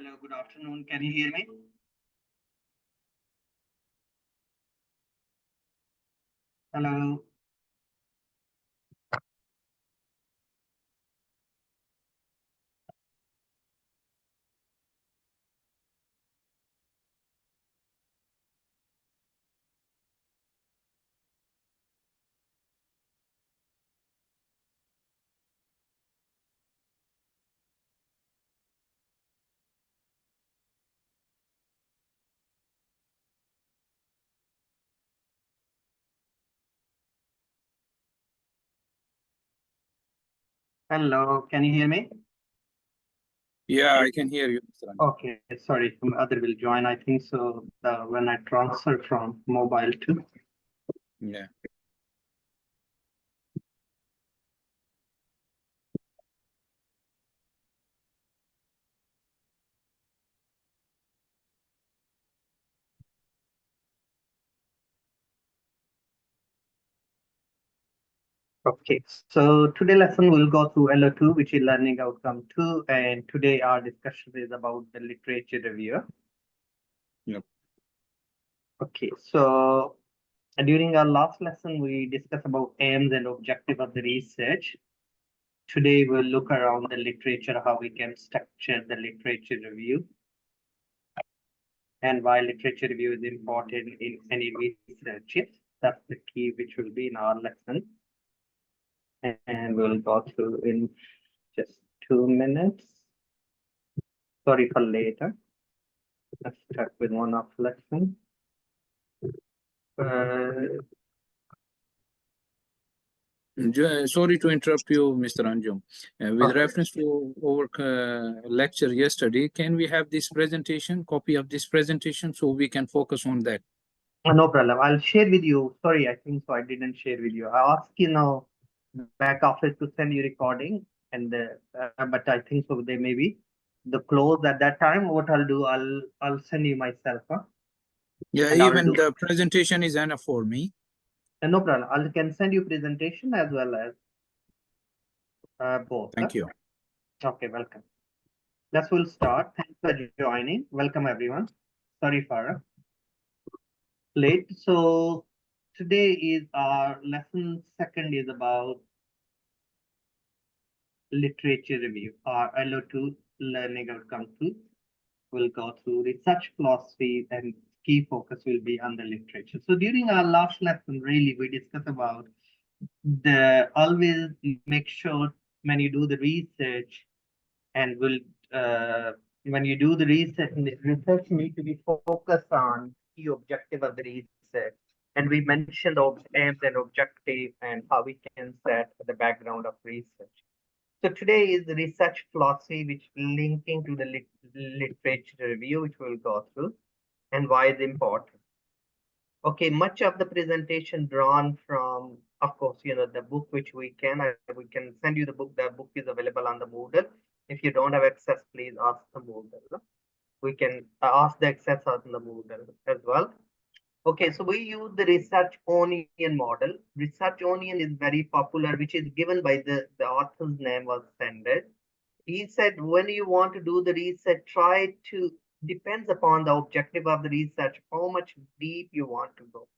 Hello, good afternoon. Can you hear me? Hello. Hello, can you hear me? Yeah, I can hear you, Mr. Anil. Okay, sorry, some other will join. I think so. When I transfer from mobile to. Yeah. Okay, so today lesson will go through LO2, which is learning outcome 2, and today our discussion is about the literature review. Yep. Okay, so during our last lesson, we discussed about aims and objective of the research. Today we'll look around the literature, how we can structure the literature review, and why literature review is important in any research. That's the key which will be in our lesson. And we'll go through in just 2 minutes. Sorry for later. Let's start with one of lesson. Sorry to interrupt you, Mr. Anjum. With Okay. reference to our lecture yesterday, can we have this presentation, copy of this presentation, so we can focus on that? No problem. I'll share with you. Sorry, I think so. I didn't share with you. I asked back office to send you recording, and but I think so. They may be the close at that time. What I'll do, I'll send you myself. Yeah, And I will even do. the presentation is enough for me. No problem. I can send you presentation as well as both. Thank you. Okay, welcome. We'll start. Thanks for joining. Welcome everyone. Sorry for late. So today is our lesson second is about literature review. Our LO2 learning outcome 2 will go through research philosophy and key focus will be on the literature. So during our last lesson, really we discussed about always make sure when you do the research and when you do the research need to be focused on key objective of the research. And we mentioned the aims and objective and how we can set the background of research. So today is the research philosophy, which linking to the literature review, which we'll go through, and why it's important. Okay, much of the presentation drawn from, of course, the book which we can send you the book. The book is available on the Moodle. If you don't have access, please ask the Moodle. We can ask the access on the Moodle as well. Okay, so we use the research onion model. Research onion is very popular, which is given by the author's name was Sanders. He said, when you want to do the research, try to, depends upon the objective of the research, how much deep you want to go.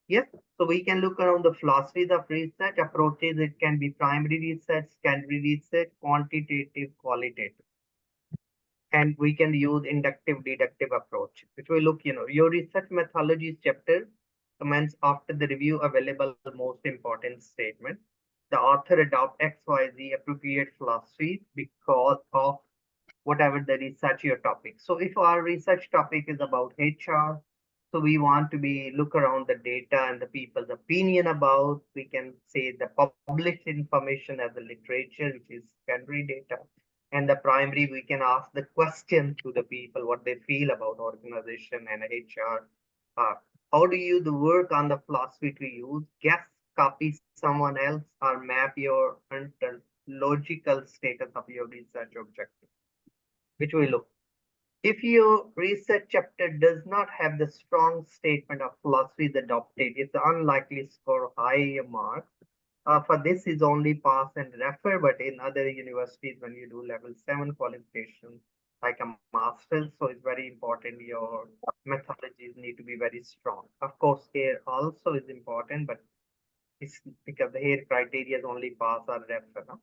Yes, so we can look around the philosophies of research approaches. It can be primary research, secondary research, quantitative, qualitative. And we can use inductive, deductive approach, which will look, your research methodologies chapter comments after the review available the most important statement. The author adopt XYZ appropriate philosophy because of whatever the research your topic. So if our research topic is about HR, so we want to look around the data and the people's opinion about, we can say the published information as the literature, which is secondary data. And the primary, we can ask the question to the people, what they feel about organization and HR. How do you the work on the philosophy to use? Guess, copy someone else, or map your logical status of your research objective, which we look. If your research chapter does not have the strong statement of philosophy adopted, it's unlikely to score high mark. For this is only pass and refer, but in other universities, when you do level 7 qualification, like a master's. So it's very important. Your methodologies need to be very strong. Of course, here also is important, but it's because the here criteria is only pass or refer. No?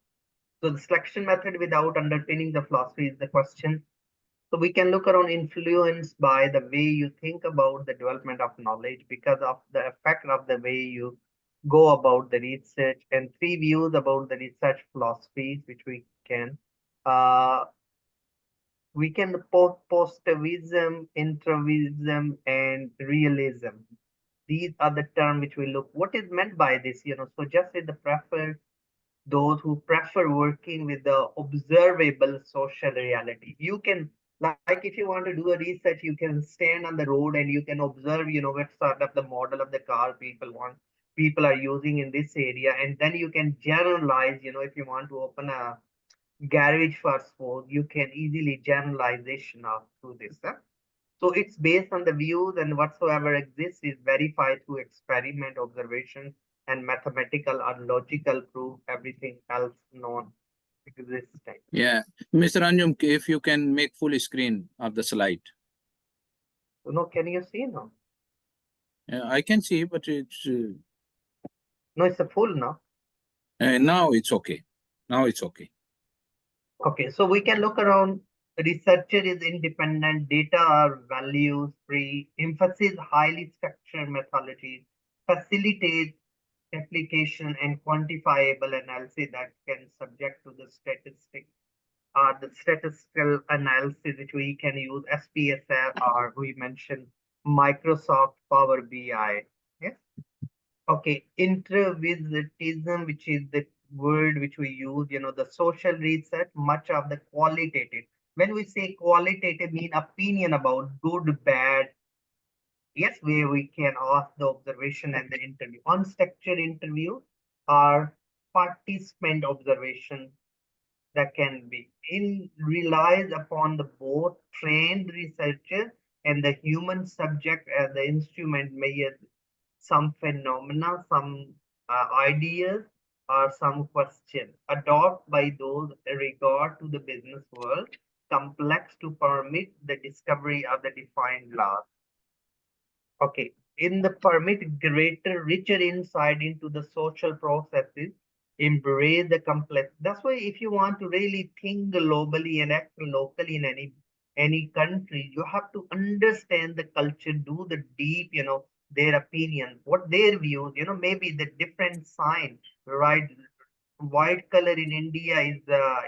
So the selection method without underpinning the philosophy is the question. So we can look around influenced by the way you think about the development of knowledge because of the effect of the way you go about the research, and three views about the research philosophies which uh, we can positivism, introvism, and realism. These are the term which we look. What is meant by this? So just say the prefer those who prefer working with the observable social reality. You can, like, if you want to do a research, you can stand on the road and you can observe, what sort of the model of the car people are using in this area, and then you can generalize. If you want to open a garage for sport, you can easily generalization of through this. Huh? So it's based on the views, and whatsoever exists is verified through experiment, observation, and mathematical or logical proof. Everything else known existing. Yeah, Mr. Anjum, if you can make full screen of the slide. So no, can you see now? I can see, but it's No, it's a full now. now it's okay. Now it's okay. Okay, so we can look around. Researcher is independent, data are values free, emphasis highly structured methodologies, facilitate application and quantifiable analysis that can subject to the statistics the statistical analysis which we can use SPSS or we mentioned Microsoft Power BI. Yes. Okay. Intervisitism, which is the word which we use, the social research, much of the qualitative. When we say qualitative, mean opinion about good, bad. Yes, where we can ask the observation and the interview. Unstructured interview are participant observation that can be in relies upon the both trained researchers and the human subject as the instrument measure some phenomena, some ideas, or some question adopted by those regard to the business world complex to permit the discovery of the defined laws. Okay, in the permit greater, richer insight into the social processes, embrace the complex. That's why if you want to really think globally and act locally in any country, you have to understand the culture, do the deep, their opinion, what their views, maybe the different sign, right? White color in India is a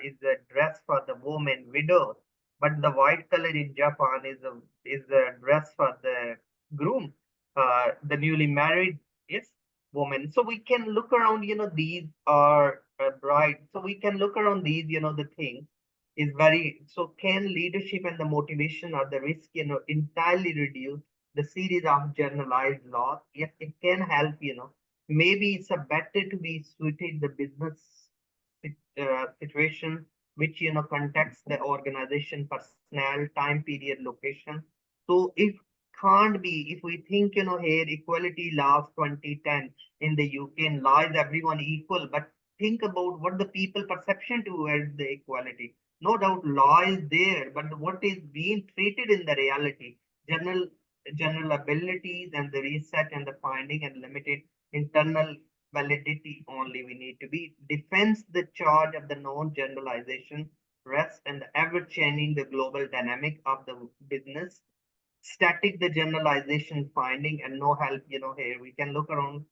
dress for the woman widow, but the white color in Japan is a dress for the groom, the newly married, yes, woman. So we can look around, these are bright. So we can look around these, the things is very. So can leadership and the motivation or the risk, entirely reduce the series of generalized laws? Yes, it can help, maybe it's a better to be suited the business situation which context the organization personnel time period location. So if can't be, if we think here equality laws 2010 in the UK and law is everyone equal, but think about what the people perception towards the equality. No doubt law is there, but what is being treated in the reality, general general abilities and the research and the finding and limited internal validity only we need to be defends the charge of the non generalization rest and the ever changing the global dynamic of the business static the generalization finding and no help. Here we can look around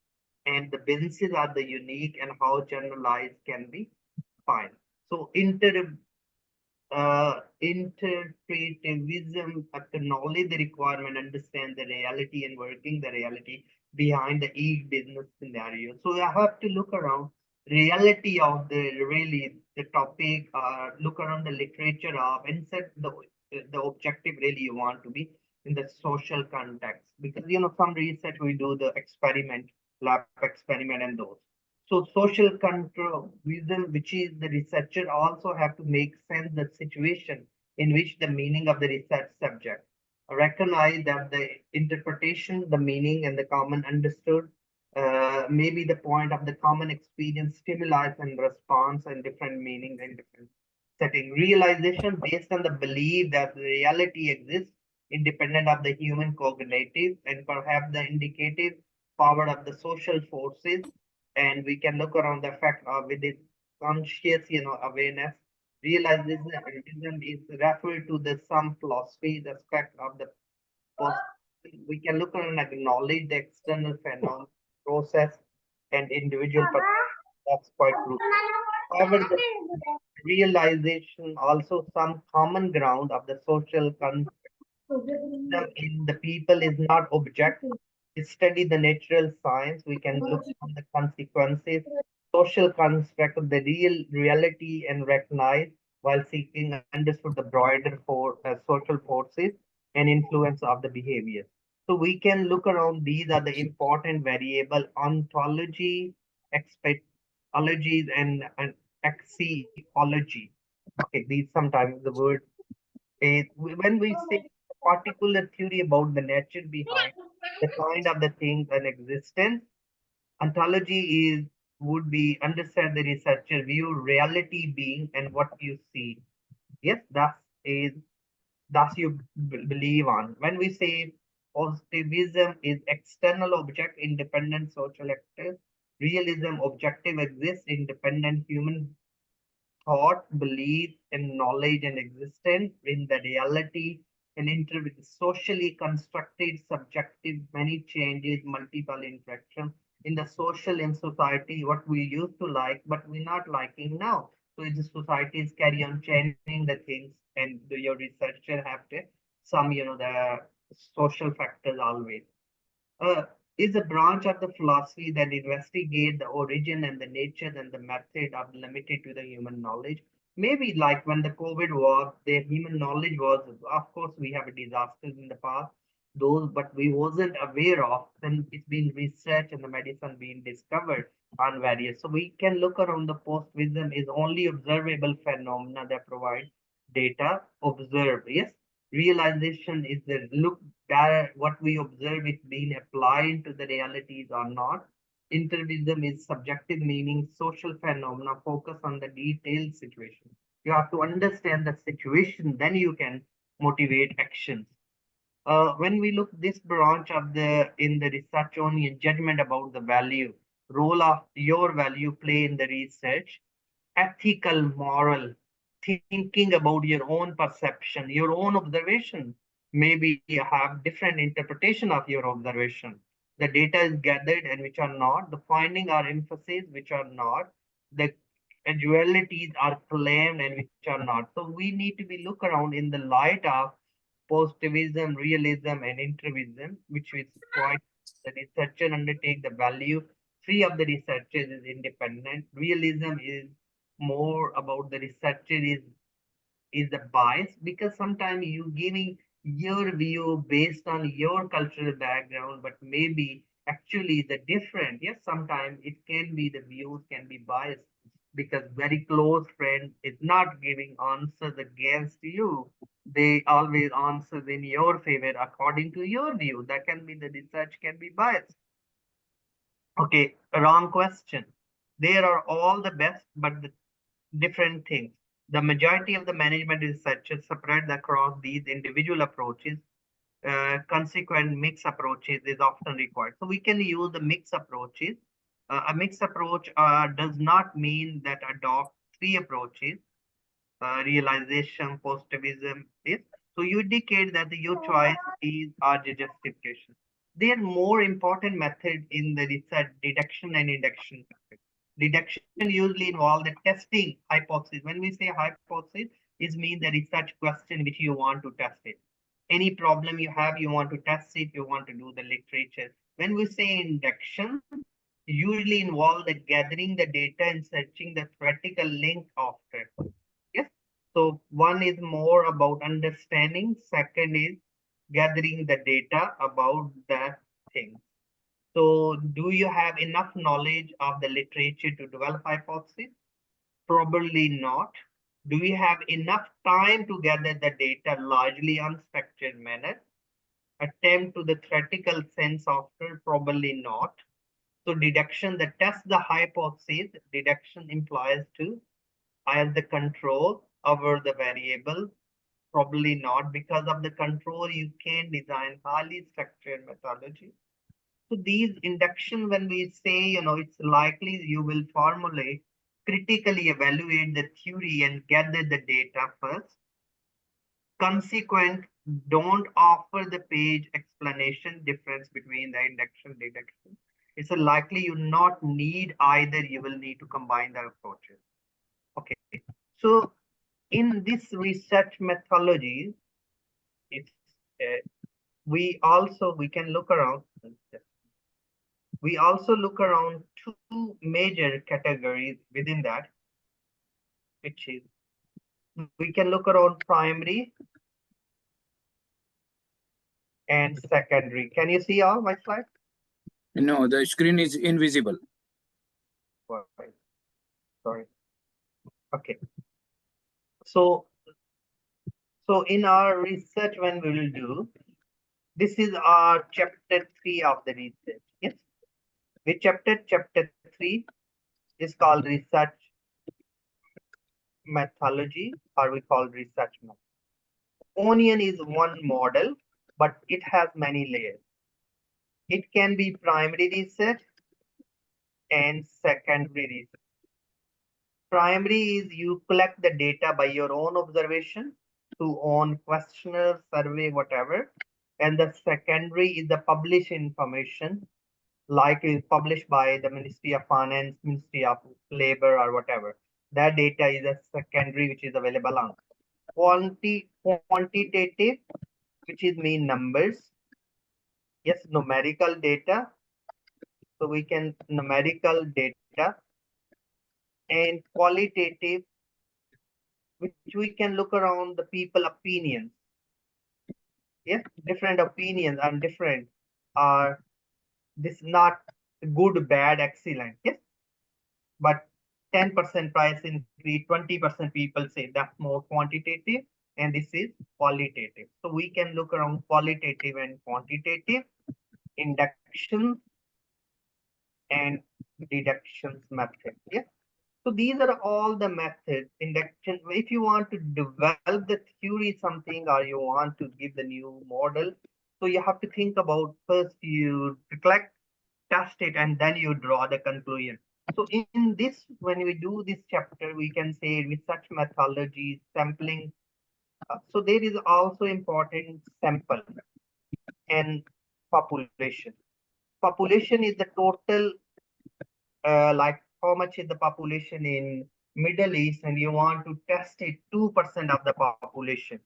and the businesses are the unique and how generalized can be fine. So interpretivism acknowledge the requirement, understand the reality and working the reality behind the each business scenario. So I have to look around reality of the really the topic, look around the literature of and set the objective really you want to be in the social context. Because some research we do the experiment, lab experiment and those. So social control wisdom, which is the researcher also have to make sense the situation in which the meaning of the research subject. Recognize that the interpretation, the meaning, and the common understood may be the point of the common experience, stimuli and response and different meanings and different setting. Realization based on the belief that the reality exists independent of the human cognitive and perhaps the indicative power of the social forces. And we can look around the fact of with this conscious, awareness. Realization is referred to the some philosophy, the aspect of the post. We can look and acknowledge the external phenomenon, process, and individual perspective. That's quite true. However, the realization also some common ground of the social concept in the people is not object. We study the natural science, we can look on the consequences, social construct of the reality and recognize while seeking understood the broader for social forces and influence of the behavior. So we can look around, these are the important variable ontology, expectologies, and axiology. Okay, these sometimes the word when we say particular theory about the nature behind the kind of the things and existence, ontology is would be understand the researcher view reality being and what you see. Yes, that's you believe on. When we say positivism is external object independent social actor, realism objective exists independent human thought, belief, and knowledge and existence in the reality and with socially constructed, subjective, many changes, multiple interaction in the social in society, what we used to like, but we're not liking now. So the societies carry on changing the things, and your researcher have to some, the social factors always uh, is a branch of the philosophy that investigate the origin and the nature and the method of limited to the human knowledge. Maybe like when the COVID was, the human knowledge was, of course, we have disasters in the past, those, but we wasn't aware of. Then it's been researched and the medicine being discovered on various. So we can look around the post wisdom is only observable phenomena that provide data observed. Yes, realization is the look that what we observe is being applied to the realities or not. Intervism is subjective, meaning social phenomena focus on the detailed situation. You have to understand the situation, then you can motivate actions. When we look this branch of the in the research only judgment about the value, role of your value play in the research, ethical, moral, thinking about your own perception, your own observation. Maybe you have different interpretation of your observation. The data is gathered and which are not. The finding are emphasis which are not. The dualities are claimed and which are not. So we need to be look around in the light of positivism, realism, and intervism, which is quite the researcher undertake the value. Free of the researchers is independent. Realism is more about the researcher is the bias because sometimes you giving your view based on your cultural background, but maybe actually the different. Yes, sometimes it can be the views can be biased because very close friend is not giving answers against you. They always answer in your favor according to your view. That can be the research can be biased. Okay, wrong question. There are all the best, but the different things. The majority of the management researchers spread across these individual approaches. Consequent mix approaches is often required. So we can use the mix approaches. A mixed approach does not mean that adopt three approaches, realization, positivism is. So you indicate that your choice is our justification. They are more important method in the research deduction and induction. Deduction usually involve the testing hypothesis. When we say hypothesis, it means the research question which you want to test it. Any problem you have, you want to test it, you want to do the literature. When we say induction, usually involve the gathering the data and searching the theoretical link after. Yes. So one is more about understanding. Second is gathering the data about that thing. So do you have enough knowledge of the literature to develop hypothesis? Probably not. Do we have enough time to gather the data largely unstructured manner? Attempt to the theoretical sense after? Probably not. So deduction that tests the hypothesis, deduction implies to as the control over the variable? Probably not. Because of the control, you can design highly structured methodology. So these induction, when we say, it's likely you will formulate, critically evaluate the theory and gather the data first. Consequent, don't offer the page explanation difference between the induction and deduction. It's a likely you not need either, you will need to combine the approaches. Okay, so in this research methodology, it's we can look around. We also look around two major categories within that, which is we can look around primary and secondary. Can you see all my slides? No, the screen is invisible. Right. Sorry. Okay. So in our research, when we will do, this is our chapter 3 of the research. Yes. Which chapter? Chapter 3 is called research methodology, or we call research method. Onion is one model, but it has many layers. It can be primary research and secondary research. Primary is you collect the data by your own observation, to own questionnaire, survey, whatever. And the secondary is the published information, like is published by the Ministry of Finance, Ministry of Labor, or whatever. That data is a secondary, which is available on quantitative, which is mean numbers. Yes, numerical data. So we can numerical data, and qualitative, which we can look around the people opinions. Yes, different opinions are different. Are this not good, bad, excellent? Yes, but 10% price increase, 20% people say that's more quantitative, and this is qualitative. So we can look around qualitative and quantitative, induction and deductions method. Yeah. So these are all the methods. Induction. If you want to develop the theory something, or you want to give the new model, so you have to think about first you collect, test it, and then you draw the conclusion. So in this, when we do this chapter, we can say research methodology, sampling. So there is also important sample and population. Population is the total, like how much is the population in Middle East, and you want to test it 2% of the population.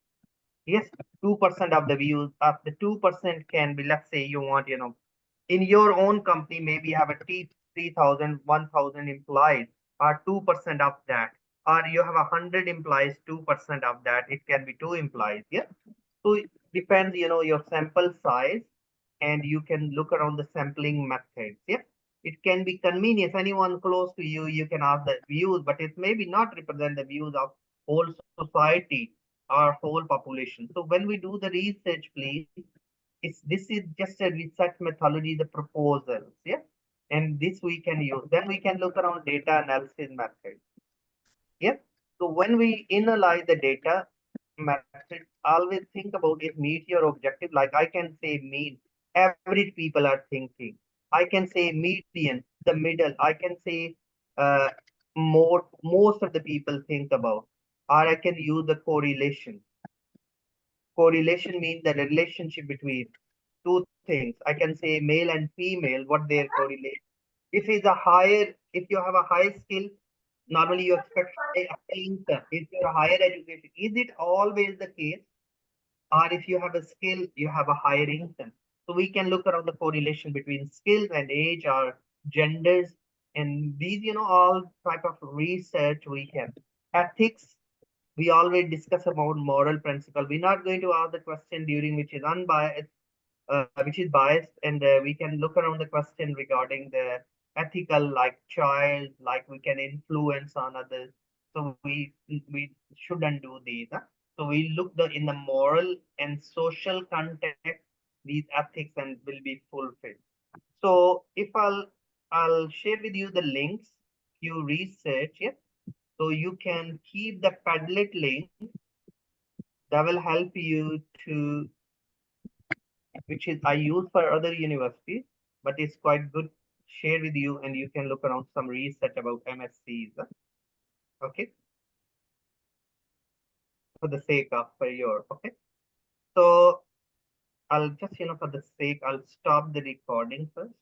Yes, 2% of the views of the 2% can be, let's say you want, in your own company, maybe you have a 3,000, 1,000 employees, or 2% of that, or you have 100 employees, 2% of that, it can be 2 employees. Yeah. So it depends, your sample size, and you can look around the sampling methods. Yeah. It can be convenience. Anyone close to you, you can ask the views, but it maybe not represent the views of whole society or whole population. So when we do the research, please, this is just a research methodology, the proposals. Yeah. And this we can use. Then we can look around data analysis method. Yeah. So when we analyze the data method, always think about it meet your objective. Like I can say mean, average people are thinking. I can say median, the middle. I can say uh, most of the people think about. Or I can use the correlation. Correlation means the relationship between two things. I can say male and female, what their correlation. If you have a high skill, normally you expect high income. If you're higher education, is it always the case? Or if you have a skill, you have a higher income. So we can look around the correlation between skills and age or genders. And these, all type of research we can. Ethics, we always discuss about moral principle. We're not going to ask the question during which is unbiased, which is biased, and we can look around the question regarding the ethical, like child, like we can influence on others. So we shouldn't do these. Huh? So we look in the moral and social context, these ethics and will be fulfilled. So if I'll share with you the links, you research. Yeah. So you can keep the Padlet link. That will help you to, which is I use for other universities, but it's quite good to share with you, and you can look around some research about MSCs. Okay, for the sake of for your okay. So I'll just, for the sake, I'll stop the recording first.